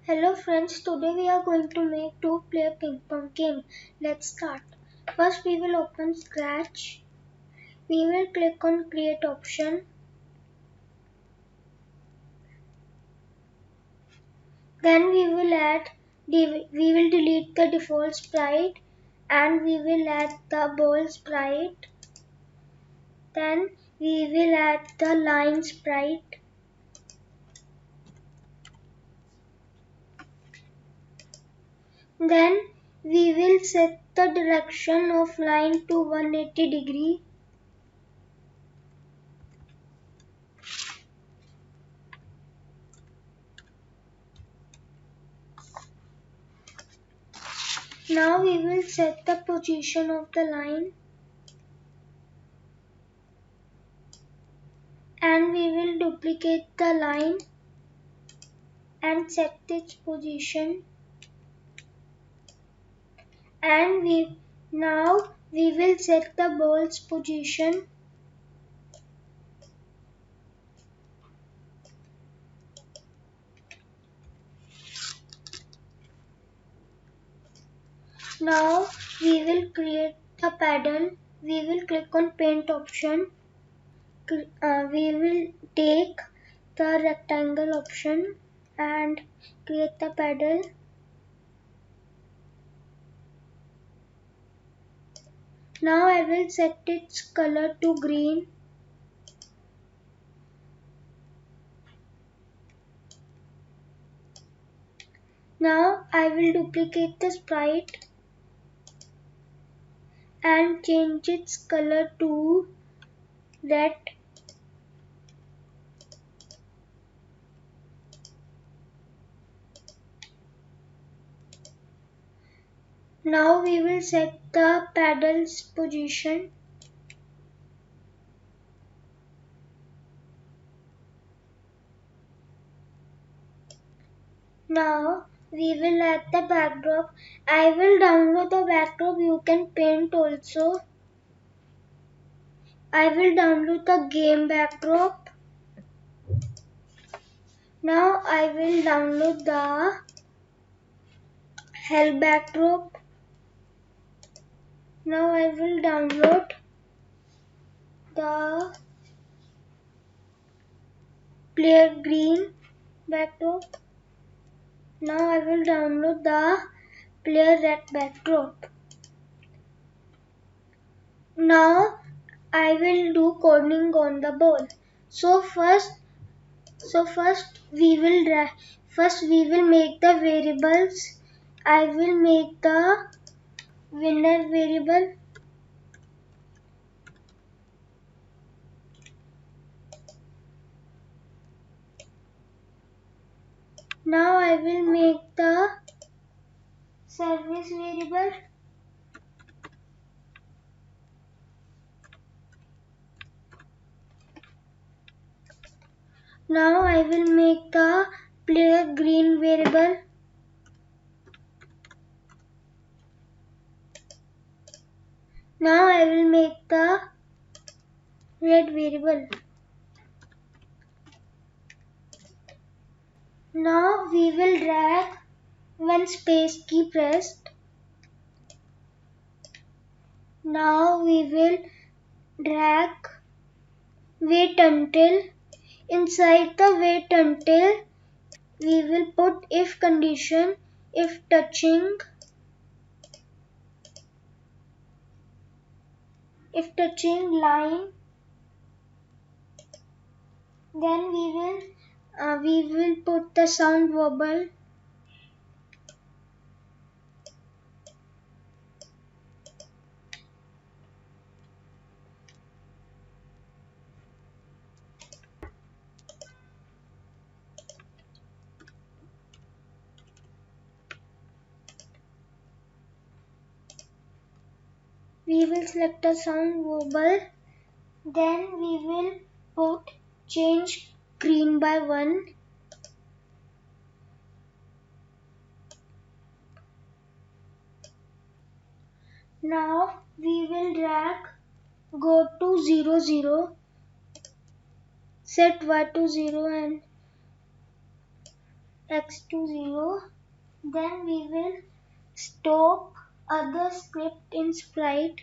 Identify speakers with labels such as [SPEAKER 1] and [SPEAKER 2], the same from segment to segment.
[SPEAKER 1] Hello friends, today we are going to make two-player ping pong game. Let's start. First we will open Scratch. We will click on create option. Then we will delete the default sprite and we will add the ball sprite. Then we will add the line sprite. Then we will set the direction of line to 180 degree. Now we will set the position of the line and we will duplicate the line and set its position, and now we will set the ball's position. Now we will create the paddle. We will click on paint option. We will take the rectangle option and create the paddle. Now I will set its color to green. Now I will duplicate the sprite and change its color to red. Now we will set the paddle's position. Now we will add the backdrop. I will download the backdrop. You can paint also. I will download the game backdrop. Now I will download the hell backdrop. Now I will download the player green backdrop. Now I will download the player red backdrop. Now I will do coding on the ball. So first we will make the variables. I will make the winner variable. Now I will make the service variable. Now I will make the player green variable. Now I will make the red variable. Now we will drag when space key pressed. Now we will drag wait until. Inside the wait until we will put if condition, if touching line. Then we will put the sound wobble. We will select the sound wobble. Then we will put change green by 1. Now we will drag go to 0 0, set y to 0 and x to 0. Then we will stop other script in sprite.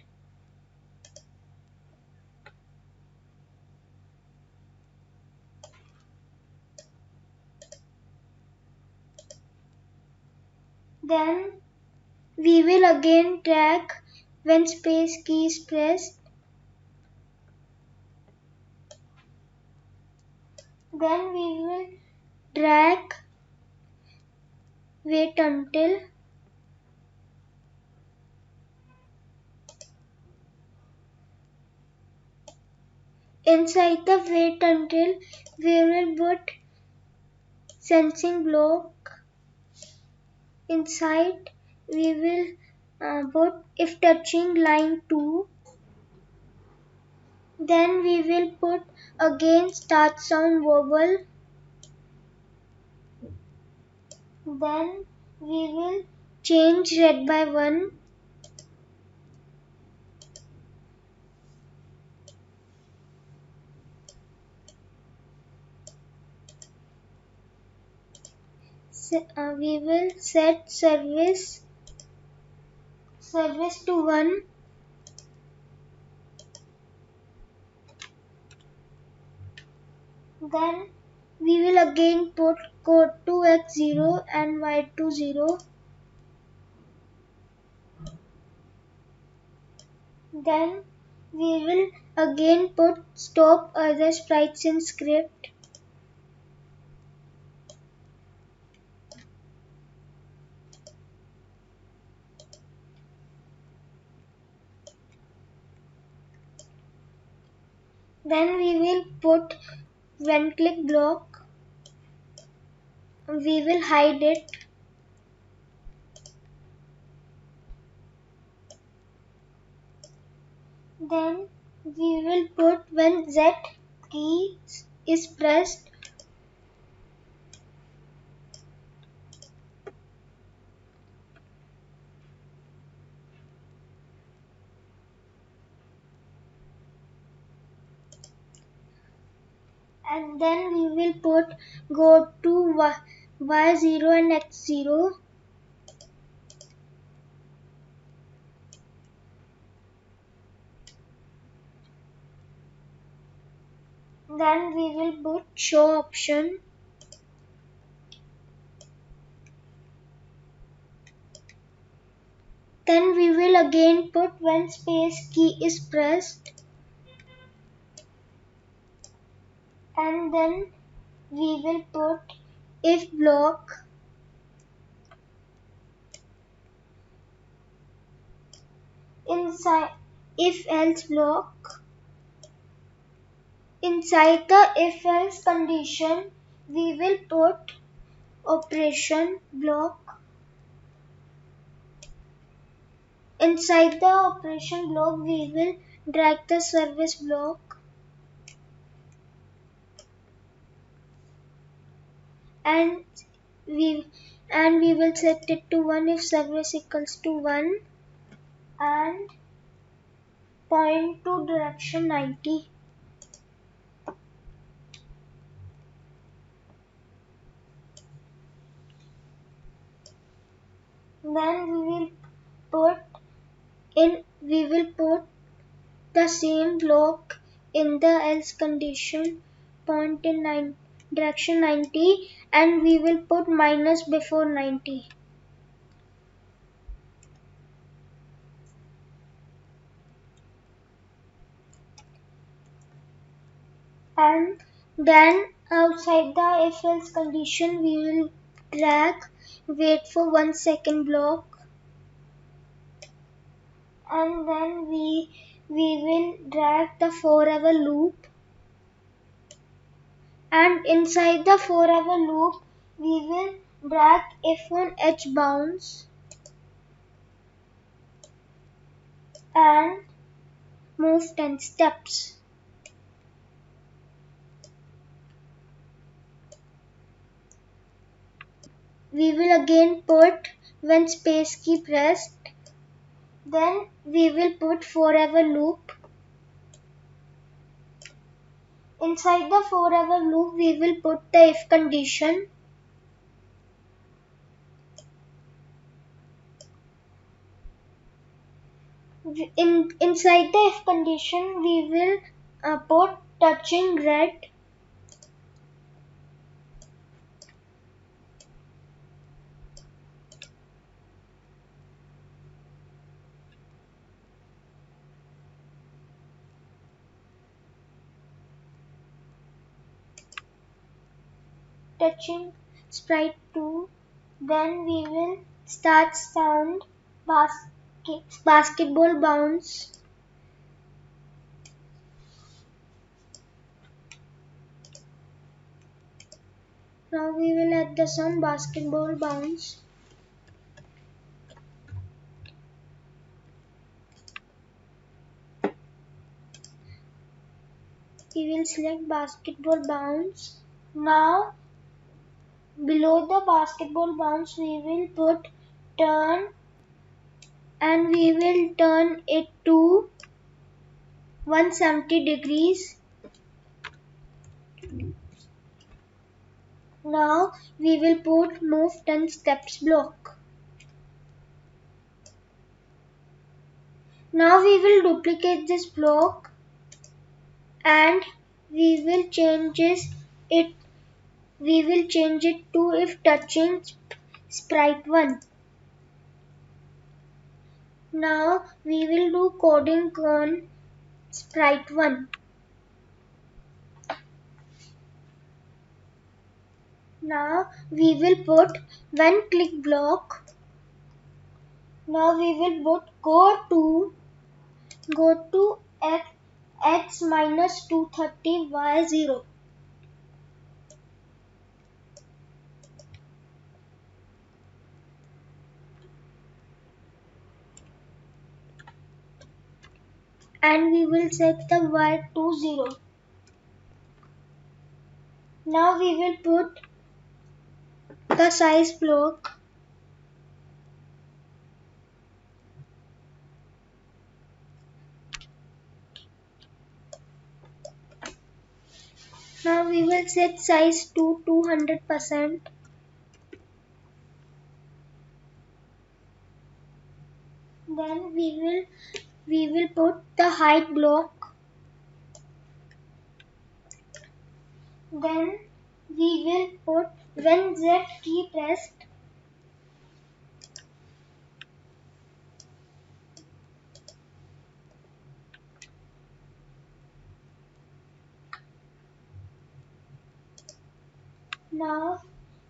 [SPEAKER 1] Then we will again drag when space key is pressed. Then we will drag wait until. Inside the wait until, we will put sensing block. Inside we will put if touching line 2. Then we will put again start sound vowel. Then we will change red by 1. We will set service to 1. Then we will again put code to x0 and y to 0. Then we will again put stop other sprites in script. Then we will put when click block. We will hide it. Then we will put when Z key is pressed. And then we will put go to y0 and x0. Then we will put show option. Then we will again put when space key is pressed. And then we will put if block. Inside if else block. Inside the if else condition, we will put operation block. Inside the operation block, we will drag the service block. And we will set it to 1 if service equals to 1 and point to direction 90. Then we will put the same block in the else condition, point in direction 90, and we will put minus before 90. And then outside the if else condition, we will drag wait for 1 second block. And then we will drag the forever loop. And inside the forever loop, we will drag if on edge bounce and move 10 steps. We will again put when space key pressed. Then we will put forever loop. Inside the forever loop, we will put the if condition. Inside the if condition, we will put touching red. Touching sprite 2. Then we will start sound basketball bounce. Now we will add the sound basketball bounce. We will select basketball bounce. Now below the basketball bounce we will put turn, and we will turn it to 170 degrees. Now we will put move 10 steps block. Now we will duplicate this block and we will change it to if touching sprite 1. Now we will do coding on sprite 1. Now we will put when click block. Now we will put go to x minus 230 y 0. And we will set the y to 0. Now we will put the size block. Now we will set size to 200%. Then we will put the height block. Then we will put when Z key pressed. Now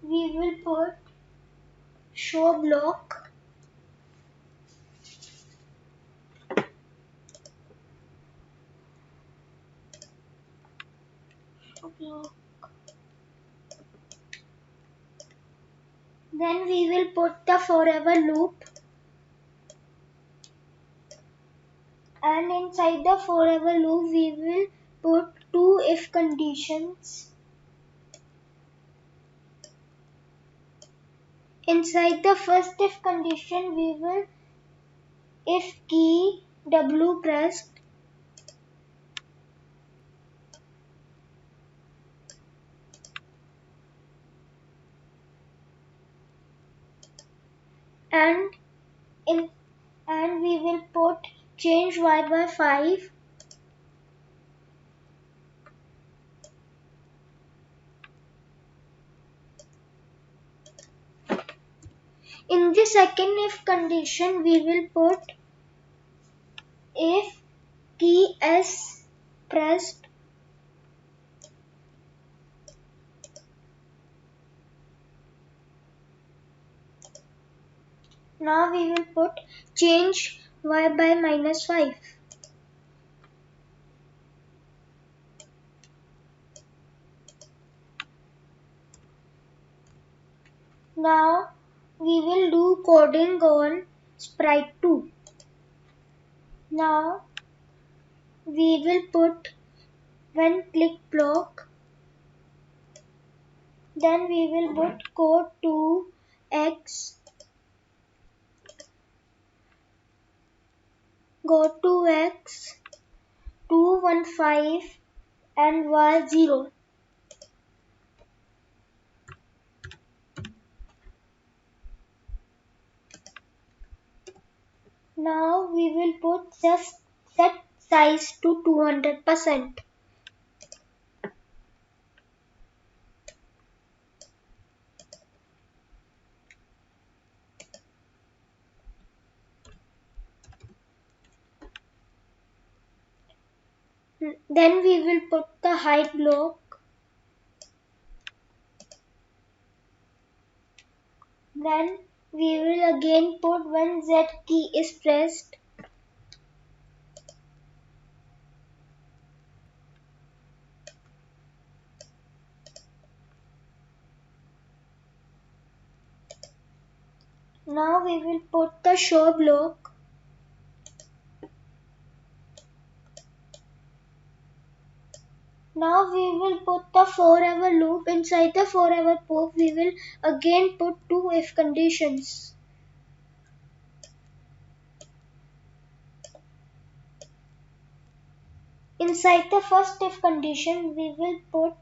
[SPEAKER 1] we will put show block. Then we will put the forever loop. And inside the forever loop we will put two if conditions. Inside the first if condition we will if key W pressed, and we will put change y by 5. In the second if condition we will put if key S pressed, now we will put change y by minus 5. Now we will do coding on sprite 2. Now we will put when click block. Then we will put code to x, go to x 215 and y 0. Now we will put set size to 200%. Then we will put the height block. Then we will again put when Z key is pressed. Now we will put the show block. Now we will put the forever loop. Inside the forever loop we will again put two if conditions. Inside the first if condition we will put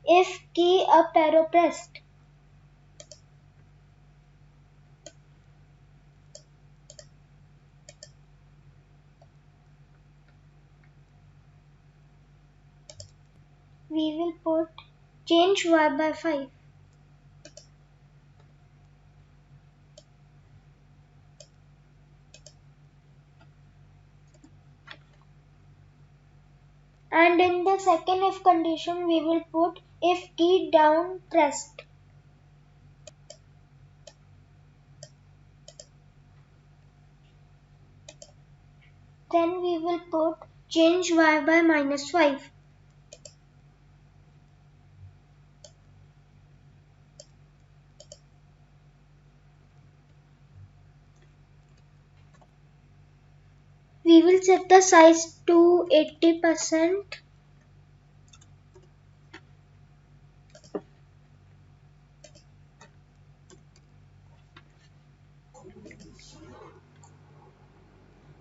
[SPEAKER 1] if key up arrow pressed. We will put change y by 5. And in the second if condition we will put if key down pressed. Then we will put change y by -5. We will set the size to 80%.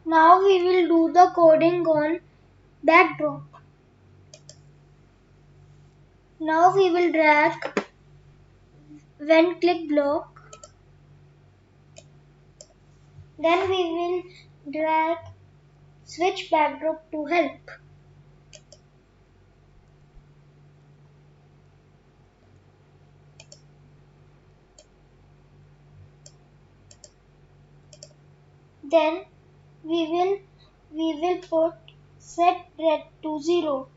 [SPEAKER 1] Now we will do the coding on backdrop. Now we will drag when click block. Then we will drag switch backdrop to help. Then we will put set red to 0.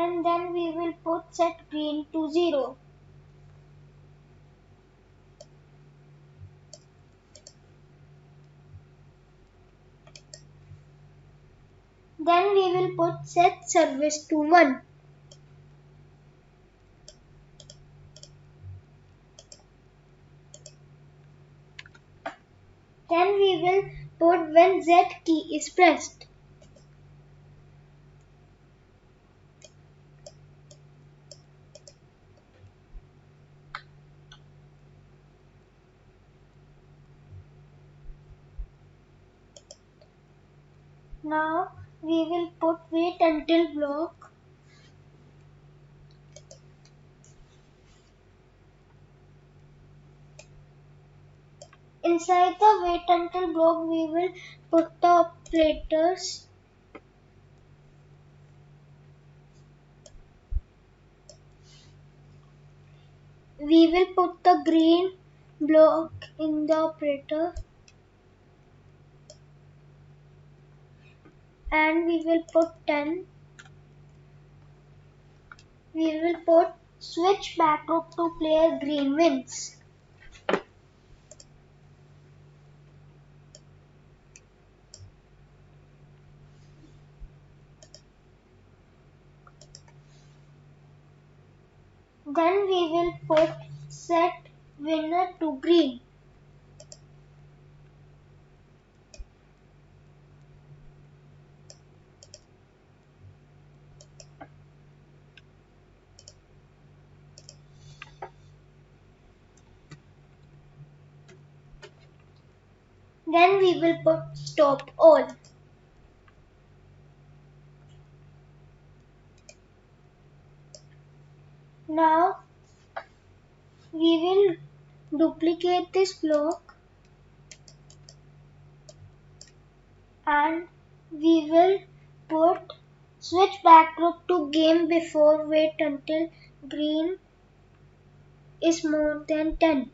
[SPEAKER 1] And then we will put set green to 0. Then we will put set service to 1. Then we will put when Z key is pressed. Now we will put wait until block. Inside the wait until block we will put the operators. We will put the green block in the operator. And we will put 10. We will put switch backdrop to player green wins. Then we will put set winner to green. Then we will put stop all. Now we will duplicate this block and we will put switch backdrop to game before wait until green is more than 10.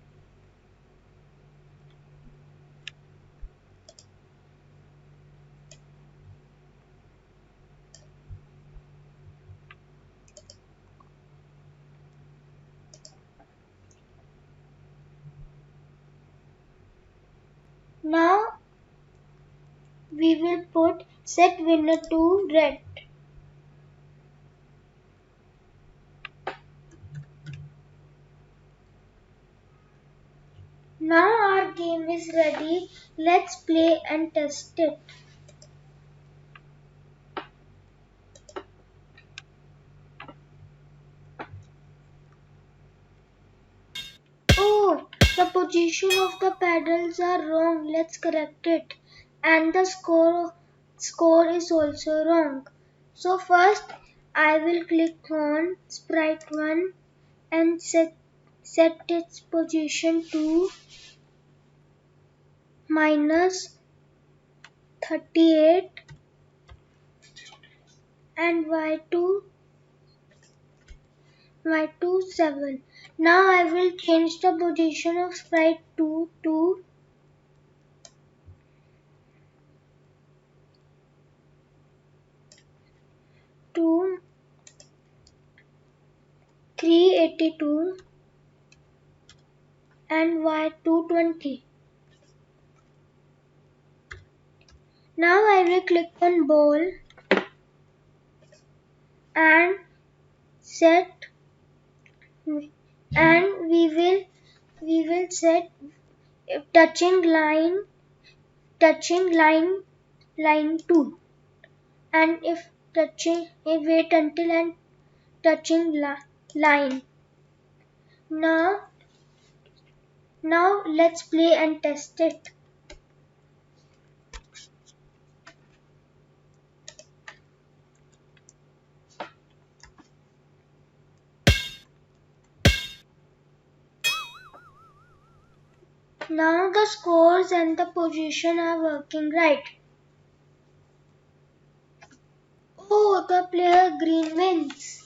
[SPEAKER 1] Now we will put set winner to red. Now our game is ready. Let's play and test it. Oh, the position of the pedals are wrong. Let's correct it. And the score is also wrong. So first I will click on sprite 1 and set its position to minus 38 and y2 7. Now I will change the position of sprite 2 to 382 and y220. Now I will click on ball and set and we will set touching line 2 and if wait until and touching line. Now let's play and test it. Now the scores and the position are working right. Oh, the player green wins.